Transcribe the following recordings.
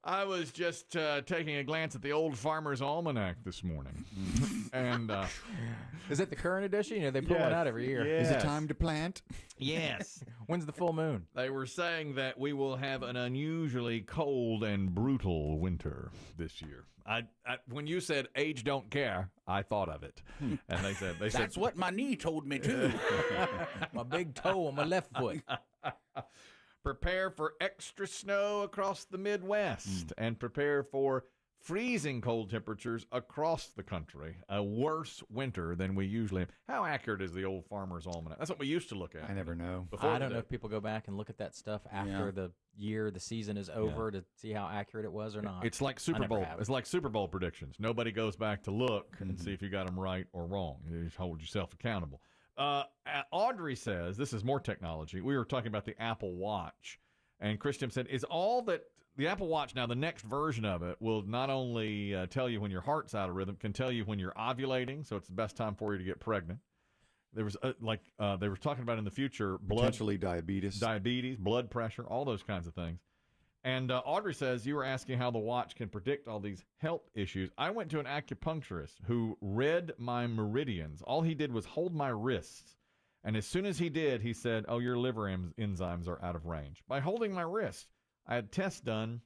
I was just taking a glance at the old Farmers Almanac this morning. And is it the current edition? They pull one out every year. Yes. Is it time to plant? Yes. When's the full moon? They were saying that we will have an unusually cold and brutal winter this year. When you said age don't care, I thought of it. And they said that's what my knee told me too. My big toe on my left foot. Prepare for extra snow across the Midwest and prepare for freezing cold temperatures across the country. A worse winter than we usually have. How accurate is the old Farmer's Almanac? That's what we used to look at. I never know. I don't know if people go back and look at that stuff after the season is over to see how accurate it was or not. It's like Super Bowl. It's like Super Bowl predictions. Nobody goes back to look and see if you got them right or wrong. You just hold yourself accountable. Audrey says, this is more technology. We were talking about the Apple Watch. And Christian said, is all that the Apple Watch now, the next version of it will not only tell you when your heart's out of rhythm, can tell you when you're ovulating. So it's the best time for you to get pregnant. There was they were talking about in the future, potentially diabetes, blood pressure, all those kinds of things. And Audrey says, you were asking how the watch can predict all these health issues. I went to an acupuncturist who read my meridians. All he did was hold my wrists. And as soon as he did, he said, oh, your liver enzymes are out of range. By holding my wrist, I had tests done.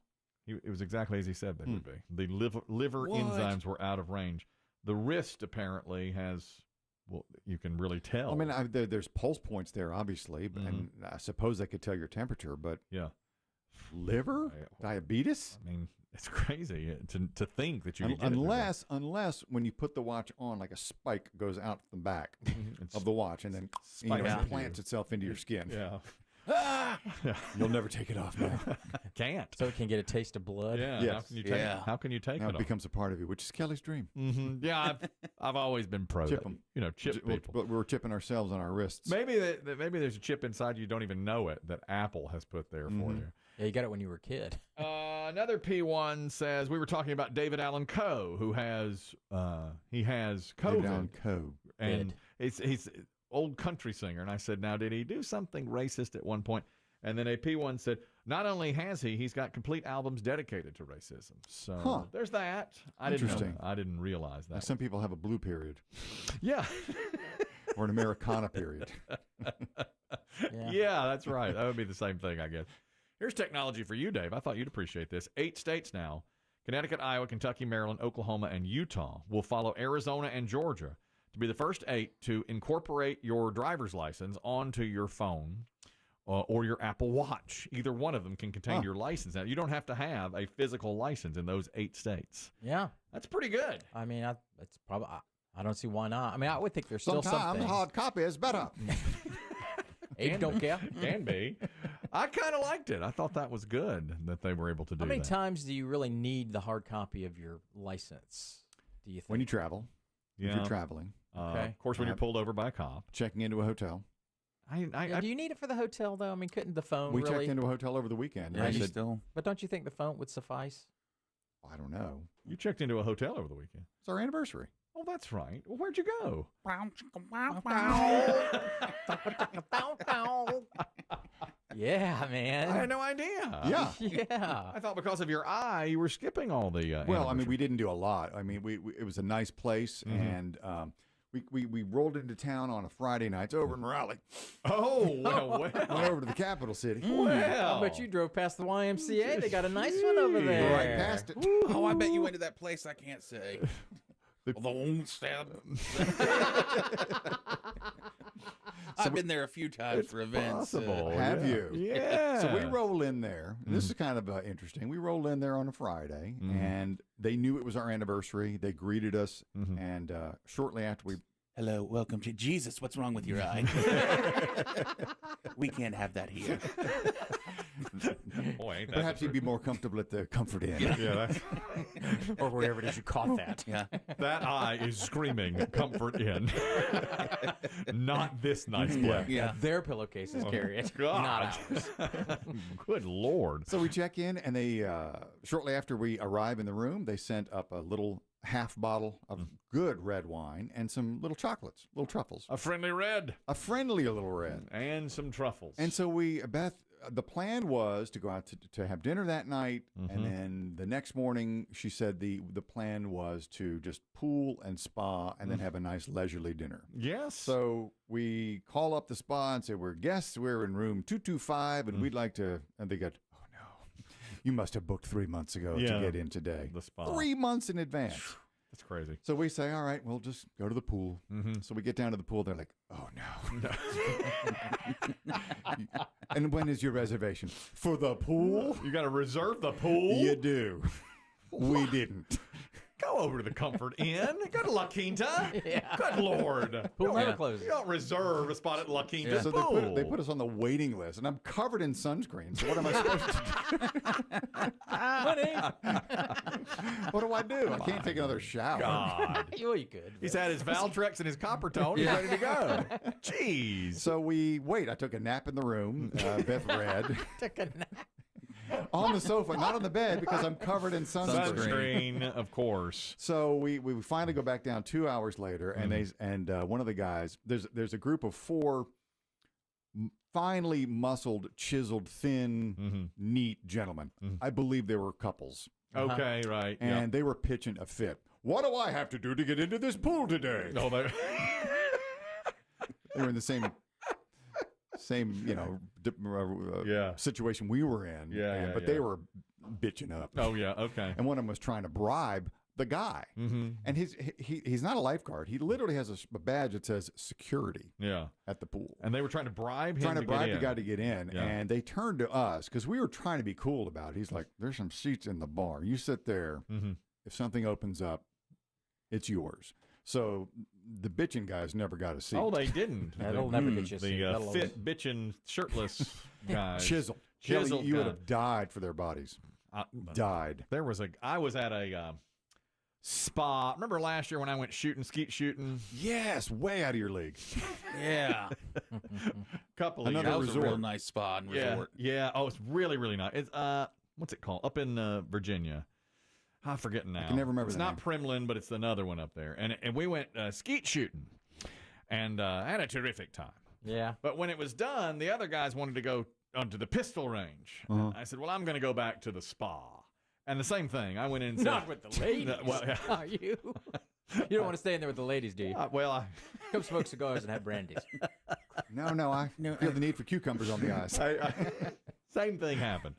It was exactly as he said they would be. The liver enzymes were out of range. The wrist apparently has, well, you can really tell. I mean, there's pulse points there, obviously, and I suppose they could tell your temperature, but liver? Diabetes? I mean, it's crazy to think that you could get unless when you put the watch on, like a spike goes out the back of the watch and then implants itself into your skin. Yeah. You'll never take it off now. Can't. So it can get a taste of blood. Yeah. Yes. How can you take now it off? It becomes a part of you, which is Kelly's dream. Mm-hmm. Yeah, I've always been pro. Chip them. Chip people. But we're chipping ourselves on our wrists. Maybe there's a chip inside you don't even know it that Apple has put there for you. Yeah, you got it when you were a kid. Another P1 says, we were talking about David Allan Coe, who has COVID. David Allan Coe. And he's old country singer. And I said, now, did he do something racist at one point? And then a P1 said, not only has he's got complete albums dedicated to racism. So there's that. Interesting. I didn't realize that. Like some people have a blue period. Yeah. Or an Americana period. Yeah, that's right. That would be the same thing, I guess. Here's technology for you, Dave. I thought you'd appreciate this. 8 states now, Connecticut, Iowa, Kentucky, Maryland, Oklahoma, and Utah, will follow Arizona and Georgia to be the first 8 to incorporate your driver's license onto your phone or your Apple Watch. Either one of them can contain your license. Now, you don't have to have a physical license in those 8 states. Yeah. That's pretty good. I mean, it's probably, I don't see why not. I mean, I would think there's still something. Sometimes hard copy is better. Age don't care. Can be. I kind of liked it. I thought that was good that they were able to do that. How many times do you really need the hard copy of your license, do you think? When you travel. Yeah. If you're traveling. Okay. Of course, when you're pulled over by a cop. Checking into a hotel. Do you need it for the hotel, though? I mean, couldn't the phone We really? checked into a hotel over the weekend. Yeah, still. But don't you think the phone would suffice? I don't know. You checked into a hotel over the weekend. It's our anniversary. Oh, that's right. Well, where'd you go? Yeah, man. I had no idea. Yeah. Yeah. I thought because of your eye, you were skipping all the. Well, I mean, we didn't do a lot. I mean, it was a nice place, and we rolled into town on a Friday night. It's over in Raleigh. Oh, well. Went over to the capital city. Well. I bet you drove past the YMCA. They got a nice one over there. Right past it. Oh, I bet you went to that place I can't say. I've been there a few times for events. Possible. Have you? Yeah. So we roll in there. This is kind of interesting. We rolled in there on a Friday, and they knew it was our anniversary. They greeted us, and shortly after we... Hello, welcome to Jesus. What's wrong with your eye? We can't have that here. Boy, ain't that Perhaps you'd be more comfortable at the Comfort Inn. Yeah, Or wherever it is you caught that. Yeah. that eye is screaming comfort in. Not this nice place. Yeah. Their pillowcases carry it, God. not ours. Good Lord. So we check in, and they shortly after we arrive in the room, they sent up a little half bottle of good red wine and some little chocolates, little truffles. A friendly red. A friendly little red. And some truffles. And so Beth the plan was to go out to have dinner that night, and then the next morning, she said the plan was to just pool and spa, and then have a nice leisurely dinner. Yes. So we call up the spa and say, we're guests. We're in room 225, and we'd like to. And they go, oh no, you must have booked 3 months ago to get in today. The spa. 3 months in advance. That's crazy. So we say, all right, we'll just go to the pool. So we get down to the pool. They're like, oh, no. And when is your reservation? For the pool? You got to reserve the pool? You do. We didn't. Go over to the Comfort Inn. Go to La Quinta. Yeah. Good Lord. Pool never closes. You don't reserve a spot at La Quinta. So they put us on the waiting list, and I'm covered in sunscreen. So what am I supposed to do? What do I do? I can't take another shower. God. Well, you could. He's had his Valtrex and his Coppertone. He's ready to go. Jeez. So we wait. I took a nap in the room. Beth read. Took a nap. On the sofa, not on the bed, because I'm covered in sunscreen. Sunscreen, of course. So we finally go back down 2 hours later, and one of the guys, there's a group of 4 finely muscled, chiseled, thin, neat gentlemen. I believe they were couples. Okay, right. And they were pitching a fit. What do I have to do to get into this pool today? No, they were in the same situation we were in. But they were bitching up. Oh, yeah, okay. And one of them was trying to bribe the guy. And he's not a lifeguard. He literally has a badge that says security at the pool. And they were trying to bribe him Trying to bribe get the in. guy to get in. Yeah. And they turned to us because we were trying to be cool about it. He's like, there's some seats in the bar. You sit there. If something opens up, it's yours. So the bitching guys never got a seat. Oh, they didn't. That'll never get you a seat. The fit, bitching, shirtless guys. Chiseled. Chiseled you would guy. have died for their bodies. Died. I was at a spa. Remember last year when I went skeet shooting? Yes, way out of your league. Yeah. Couple of Another That was years. a real nice spa and resort. Yeah. Oh, it's really, really nice. It's what's it called? Up in Virginia. I'm forgetting now. I can never remember It's the not Primland, but it's another one up there. And we went skeet shooting, and had a terrific time. Yeah. But when it was done, the other guys wanted to go to the pistol range. I said, well, I'm going to go back to the spa. And the same thing. I went in and said, Not with the ladies. Are you? You don't want to stay in there with the ladies, do you? I Come smoke cigars and have brandies. No, I feel the need for cucumbers on the ice. Same thing happened.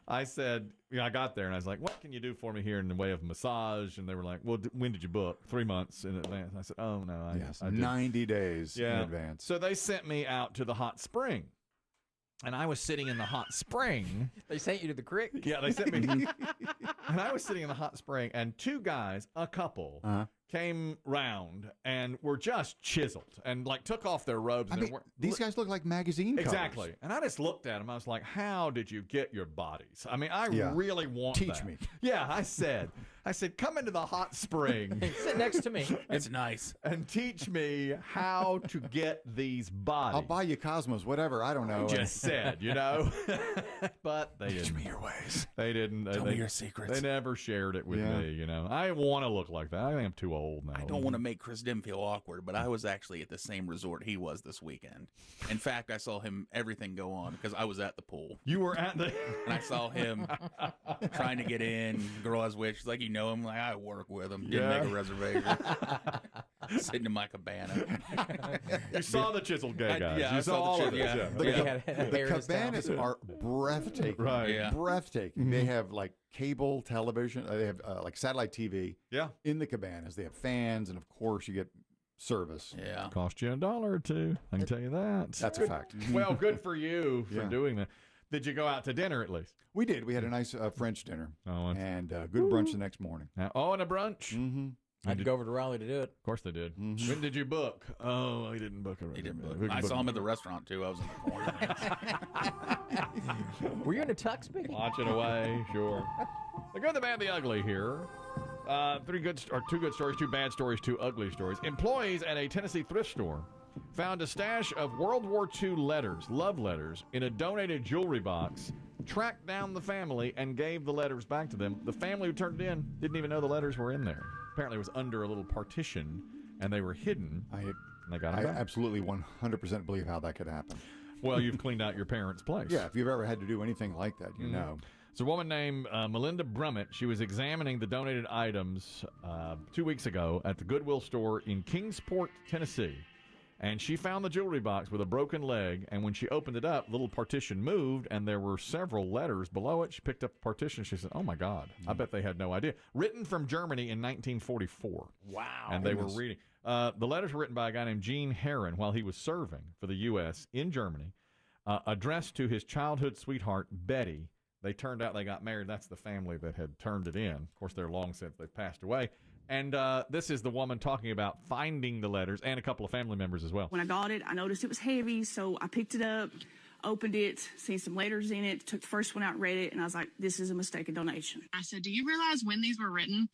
I said, I got there and I was like, what can you do for me here in the way of massage? And they were like, well, when did you book? 3 months in advance. I said, oh, no. I 90 days in advance. So they sent me out to the hot spring. And I was sitting in the hot spring. They sent you to the creek? Yeah, they sent me. And I was sitting in the hot spring, and 2 guys, a couple, came round and were just chiseled and like took off their robes. I mean, these guys look like magazine covers. Exactly. And I just looked at them. I was like, how did you get your bodies? I mean, I really want Teach that. me. Yeah, I said, come into the hot spring. Sit next to me. It's nice. And teach me how to get these bodies. I'll buy you Cosmos, whatever. I don't know. Just said, but they didn't. Teach me your ways. They didn't. Tell me your secrets. They never shared it with me, I want to look like that. I think I'm too old now. I don't want to make Chris Demm feel awkward, but I was actually at the same resort he was this weekend. In fact, I saw him, everything go on because I was at the pool. You were at the... And I saw him trying to get in. Girl I was with, she's like, you know him? Like, I work with him. Didn't make a reservation. Sitting in my cabana. You saw the chiseled gay guys. Yeah, you I saw the all of chiseled, it. The cabanas are breathtaking. Right. Yeah. Breathtaking. They have like cable television. They have like satellite TV. Yeah. In the cabanas, they have fans, and of course, you get service. Yeah. Cost you $1 or $2. I can tell you that. That's a fact. Well, good for you for doing that. Did you go out to dinner at least? We did. We had a nice French dinner and good brunch the next morning. And a brunch. Mm-hmm. I had to go over to Raleigh to do it. Of course they did. When did you book? Oh, he didn't book it. He didn't book. I saw him at the restaurant too. I was in the corner. Were you in a tux, Biggie? Watching away, sure. The good, the bad, the ugly here. 2 good stories, 2 bad stories, 2 ugly stories. Employees at a Tennessee thrift store found a stash of World War II letters, love letters, in a donated jewelry box, tracked down the family, and gave the letters back to them. The family who turned it in didn't even know the letters were in there. Apparently it was under a little partition, and they were hidden. I and they got them back. absolutely 100% believe how that could happen. Well, you've cleaned out your parents' place. Yeah, if you've ever had to do anything like that, you know. It's a woman named Melinda Brummett. She was examining the donated items 2 weeks ago at the Goodwill store in Kingsport, Tennessee. And she found the jewelry box with a broken leg, and when she opened it up, the little partition moved, and there were several letters below it. She picked up the partition, and she said, oh, my God, I bet they had no idea. Written from Germany in 1944. Wow. And they were reading. The letters were written by a guy named Gene Herron while he was serving for the U.S. in Germany, addressed to his childhood sweetheart, Betty. They turned out they got married. That's the family that had turned it in. Of course, they're long since they've passed away. And this is the woman talking about finding the letters and a couple of family members as well. When I got it, I noticed it was heavy, so I picked it up, opened it, seen some letters in it, took the first one out, read it, and I was like, this is a mistaken donation. I said, do you realize when these were written?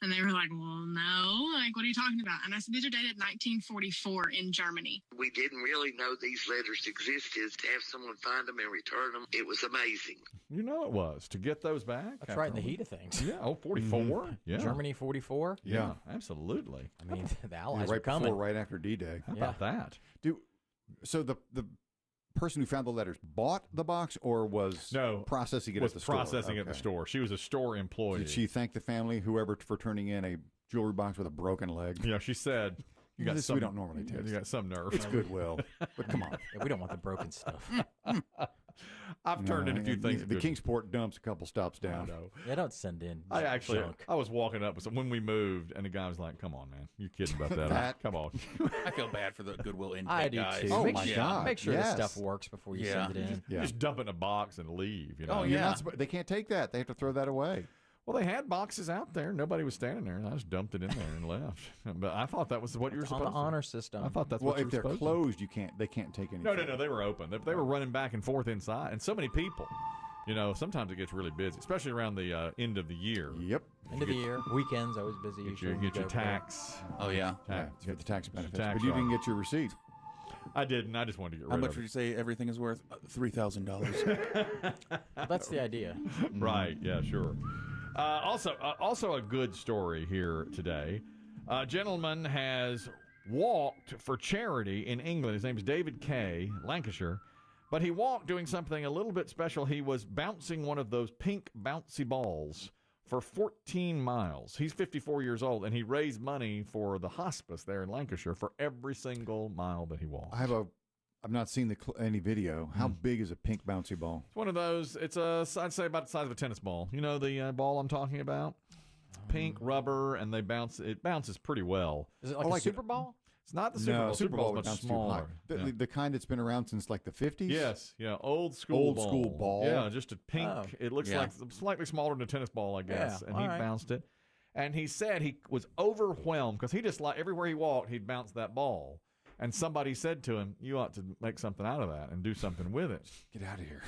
And they were like, well, no. Like, what are you talking about? And I said, these are dated 1944 in Germany. We didn't really know these letters existed. To have someone find them and return them, it was amazing. You know it was. To get those back. That's right in the heat of things. Yeah, 44. Yeah. Germany 44. Yeah, absolutely. I mean, the Allies were right coming. before, right after D-Day. How about that? So the person who found the letters bought the box or was processing it at the store? Processing at the store. She was a store employee. Did she thank the family, whoever, for turning in a jewelry box with a broken leg? Yeah, she said, you got this some, we don't normally take. You got some nerve. It's Goodwill, but come on. Yeah, we don't want the broken stuff. I've turned in a few things. The Kingsport dumps a couple stops down. Yeah, don't send in junk. I was walking up when we moved, and the guy was like, come on, man. You're kidding about that. Come on. I feel bad for the Goodwill intake I do guys. too. Oh, make my sure, God. Make sure Yes. the stuff works before you send it in. Yeah. Just dump it in a box and leave. You know? Oh, You're yeah. not they can't take that. They have to throw that away. Well, they had boxes out there. Nobody was standing there. I just dumped it in there and left. But I thought that was what you were It's supposed on the to. honor system. I thought that's Well, what you if were they're supposed closed, they can't take anything. No, they were open. They were running back and forth inside, and so many people. You know, sometimes it gets really busy, especially around the end of the year. Yep. End of the year. Weekends, always busy. Get your tax. Oh, yeah. Yeah, you get the tax benefits. Tax but you didn't right. get your receipt. I didn't. I just wanted to get rid How much of would it. you say everything is worth? $3,000. That's the idea. Right. Yeah, sure. Also a good story here today. A gentleman has walked for charity in England. His name's David Kay, Lancashire. But he walked doing something a little bit special. He was bouncing one of those pink bouncy balls for 14 miles. He's 54 years old, and he raised money for the hospice there in Lancashire for every single mile that he walked. I've not seen any video. How big is a pink bouncy ball? It's one of those. It's I'd say about the size of a tennis ball. You know the ball I'm talking about? Pink rubber, and they bounce. It bounces pretty well. Is it like a Super Ball? It's not the Super Bowl. Super Bowl is would much bounce too high. smaller. The kind that's been around since like the 50s? Yes, yeah, old school ball. Yeah, just a pink. Oh. It looks like slightly smaller than a tennis ball, I guess. Yeah, and he bounced it. And he said he was overwhelmed because he just everywhere he walked, he'd bounce that ball. And somebody said to him, "You ought to make something out of that and do something with it." Get out of here.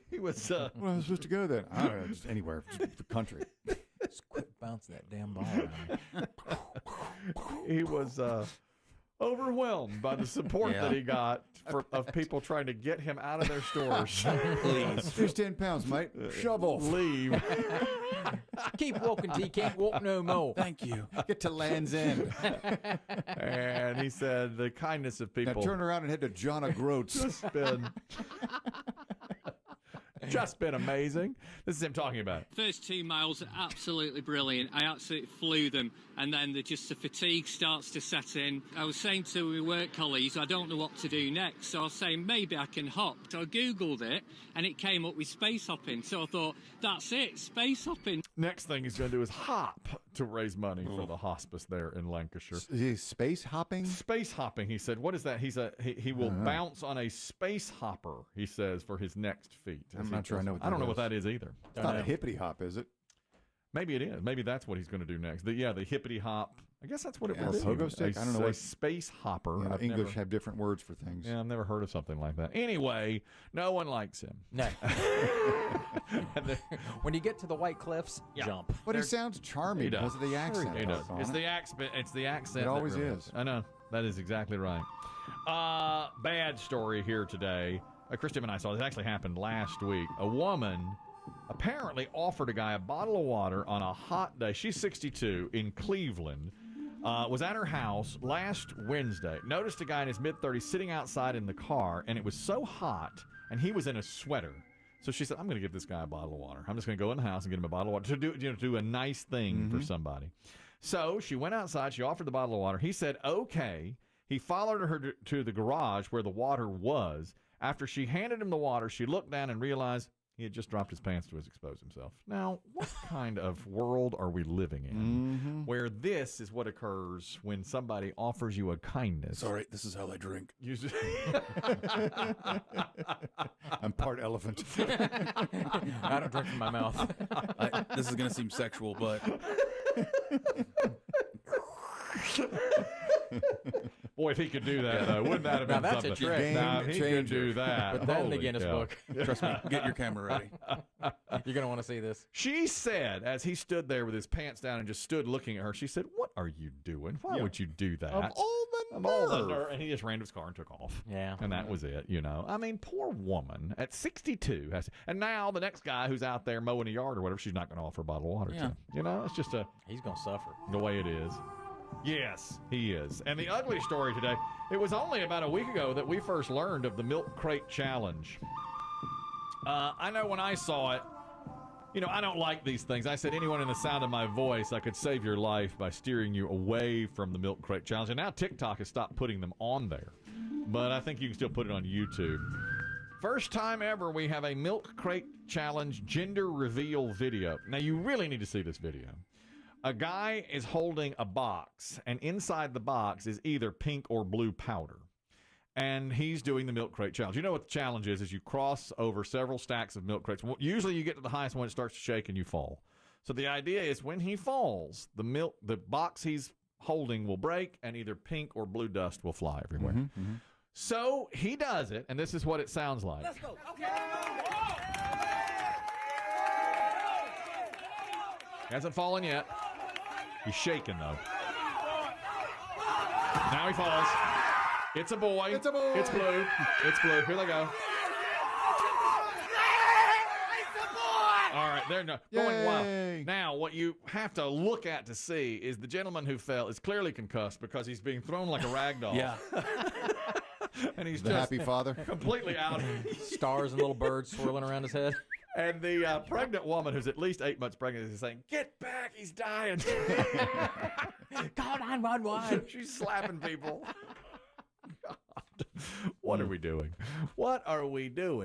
He was. Where am I supposed to go then? I don't know, just anywhere. Just the country. Just quit bouncing that damn ball around. He was overwhelmed by the support that he got of people trying to get him out of their stores. Please. Here's 10 pounds, mate. Shovel. Leave. Keep walking till you can't walk no more. Thank you. Get to Land's End. And he said the kindness of Now people. turn around and head to John O'Groats. Just been amazing. This is him talking about it. First 2 miles are absolutely brilliant. I absolutely flew them, and then the fatigue starts to set in. I was saying to my work colleagues, I don't know what to do next, so I was saying maybe I can hop. So I googled it, and it came up with space hopping. So I thought, that's it, space hopping. Next thing he's going to do is hop to raise money for the hospice there in Lancashire. Is he space hopping? Space hopping, he said. What is that? He will bounce on a space hopper, he says, for his next feat. I'm not sure I know what that I don't know is. what that is either. It's not a hippity hop, is it? Maybe it is. Maybe that's what he's going to do next. The hippity hop. I guess that's what it Yeah, would be. pogo stick? I don't know A what- space hopper. You know, I've English never- have different words for things. Yeah, I've never heard of something like that. Anyway, no one likes him. No. When you get to the White Cliffs, jump. But he sounds charming He does. because of the accent. He does. that's all. It's the accent. It's the accent. It that always really- is. I know. That is exactly right. Bad story here today. Christian and I saw this. Actually happened last week. A woman apparently offered a guy a bottle of water on a hot day. She's 62 in Cleveland. was at her house last Wednesday. Noticed a guy in his mid-30s sitting outside in the car, and it was so hot, and he was in a sweater. So she said, I'm going to give this guy a bottle of water. I'm just going to go in the house and get him a bottle of water to do a nice thing for somebody. So she went outside. She offered the bottle of water. He said, okay. He followed her to the garage where the water was. After she handed him the water, she looked down and realized he had just dropped his pants to expose himself. Now, what kind of world are we living in where this is what occurs when somebody offers you a kindness? Sorry, this is how I drink. I'm part elephant. I don't drink from my mouth. This is going to seem sexual, but... Boy, if he could do that, though, wouldn't that have been now that's something? a trick. Now, he could do that. Put that in the Holy Guinness cow. book. Trust me, get your camera ready. You're going to want to see this. She said, as he stood there with his pants down and just stood looking at her, she said, what are you doing? Why would you do that? Of all the nerve. And he just ran to his car and took off. Yeah. And that was it, you know. I mean, poor woman at 62. And now the next guy who's out there mowing a yard or whatever, she's not going to offer a bottle of water Yeah. to. You know, it's just He's going to suffer. the way it is. Yes, he is. And the ugly story today, it was only about a week ago that we first learned of the milk crate challenge. I know when I saw it, you know, I don't like these things. I said, anyone in the sound of my voice, I could save your life by steering you away from the milk crate challenge. And now TikTok has stopped putting them on there. But I think you can still put it on YouTube. First time ever we have a milk crate challenge gender reveal video. Now, you really need to see this video. A guy is holding a box, and inside the box is either pink or blue powder. And he's doing the milk crate challenge. You know what the challenge is you cross over several stacks of milk crates. Usually you get to the highest one, it starts to shake, and you fall. So the idea is when he falls, the box he's holding will break, and either pink or blue dust will fly everywhere. So he does it, and this is what it sounds like. Let's go. Okay. Hasn't fallen yet. He's shaking, though. Now he falls. It's a boy. It's a boy. It's blue. It's blue. Here they go. All right, they're going wild. Now, what you have to look at to see is the gentleman who fell is clearly concussed because he's being thrown like a rag doll. Yeah. And he's The just happy father. completely out. Stars and little birds swirling around his head. And the pregnant woman, who's at least 8 months pregnant, is saying, "Get back, he's dying." Call 911. She's slapping people. God. What are we doing? What are we doing?